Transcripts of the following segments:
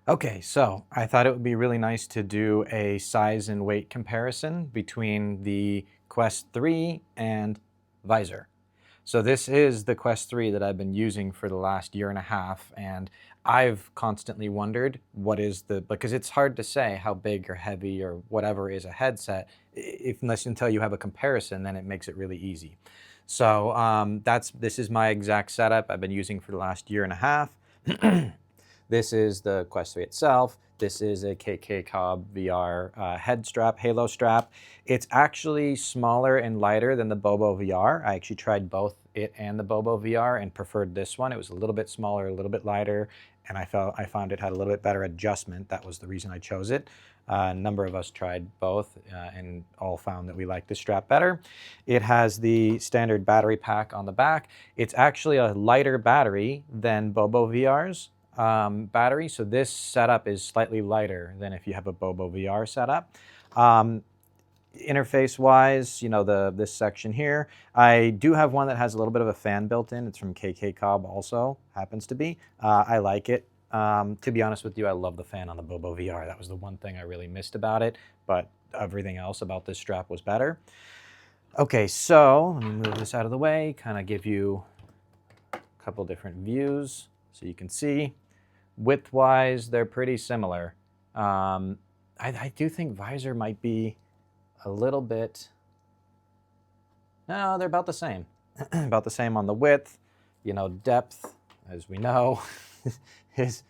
Okay, so I thought it would be really nice to do a size and weight comparison between the Quest 3 and Visor. So this is the Quest 3 that I've been using for the last year and a half, and I've constantly wondered what is because it's hard to say how big or heavy or whatever is a headset, unless until you have a comparison, then it makes it really easy. So this is my exact setup I've been using for the last year and a half. This is the Quest 3 itself. This is a KK-Cob VR head strap, halo strap. It's actually smaller and lighter than the Bobo VR. I actually tried both it and the Bobo VR and preferred this one. It was a little bit smaller, a little bit lighter, and I found it had a little bit better adjustment. That was the reason I chose it. A number of us tried both and all found that we liked this strap better. It has the standard battery pack on the back. It's actually a lighter battery than Bobo VR's battery, so this setup is slightly lighter than if you have a Bobo VR setup. Interface wise, you know, this section here, I do have one that has a little bit of a fan built in. It's from KK-Cob also, happens to be. I like it. To be honest with you, I love the fan on the Bobo VR. That was the one thing I really missed about it, but everything else about this strap was better. Okay, so let me move this out of the way, kind of give you a couple different views so you can see. Width-wise, they're pretty similar. I do think Visor might be a little bit... No, they're about the same. About the same on the width. You know, depth, as we know, is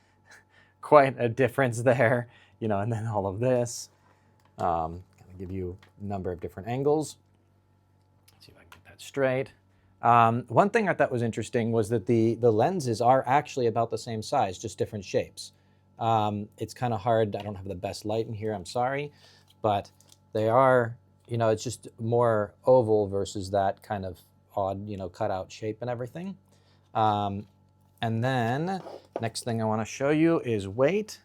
quite a difference there. You know, and then all of this. Kind of give you a number of different angles. Let's see if I can get that straight. One thing I thought was interesting was that the lenses are actually about the same size, just different shapes. It's kind of hard. I don't have the best light in here, I'm sorry, but they are, you know, it's just more oval versus that kind of odd, you know, cutout shape and everything. And then next thing I want to show you is weight.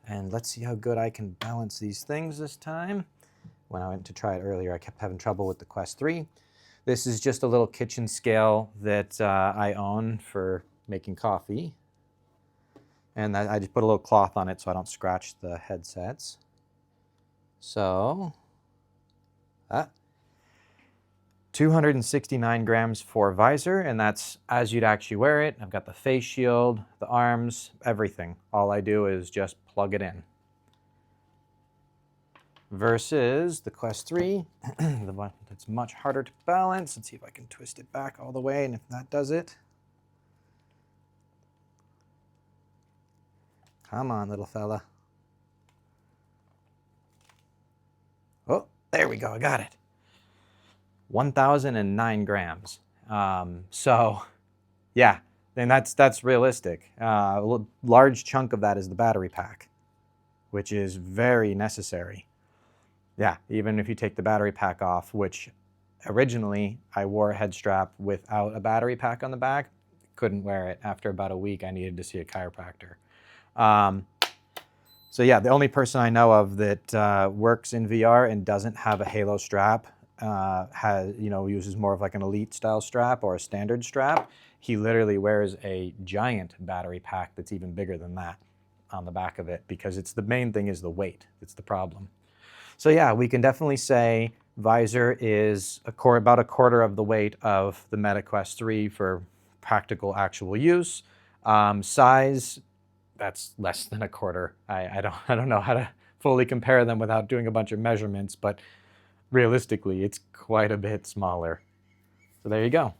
And let's see how good I can balance these things this time. When I went to try it earlier, I kept having trouble with the Quest 3. This is just a little kitchen scale that I own for making coffee. And I just put a little cloth on it so I don't scratch the headsets. So, 269 grams for Visor, and that's as you'd actually wear it. I've got the face shield, the arms, everything. All I do is just plug it in. Versus the Quest 3, the one that's much harder to balance. Let's see if I can twist it back all the way, and if that does it. Come on, little fella. Oh, there we go, I got it. 1,009 grams. So, yeah, and that's realistic. A large chunk of that is the battery pack, which is very necessary. Yeah, even if you take the battery pack off, which originally I wore a head strap without a battery pack on the back, couldn't wear it. After about a week, I needed to see a chiropractor. So yeah, the only person I know of that works in VR and doesn't have a halo strap, uses more of like an elite style strap or a standard strap. He literally wears a giant battery pack that's even bigger than that on the back of it, because the main thing is the weight. It's the problem. So yeah, we can definitely say Visor is about a quarter of the weight of the Meta Quest 3 for practical actual use. Size, that's less than a quarter. I don't know how to fully compare them without doing a bunch of measurements, but realistically, it's quite a bit smaller. So there you go.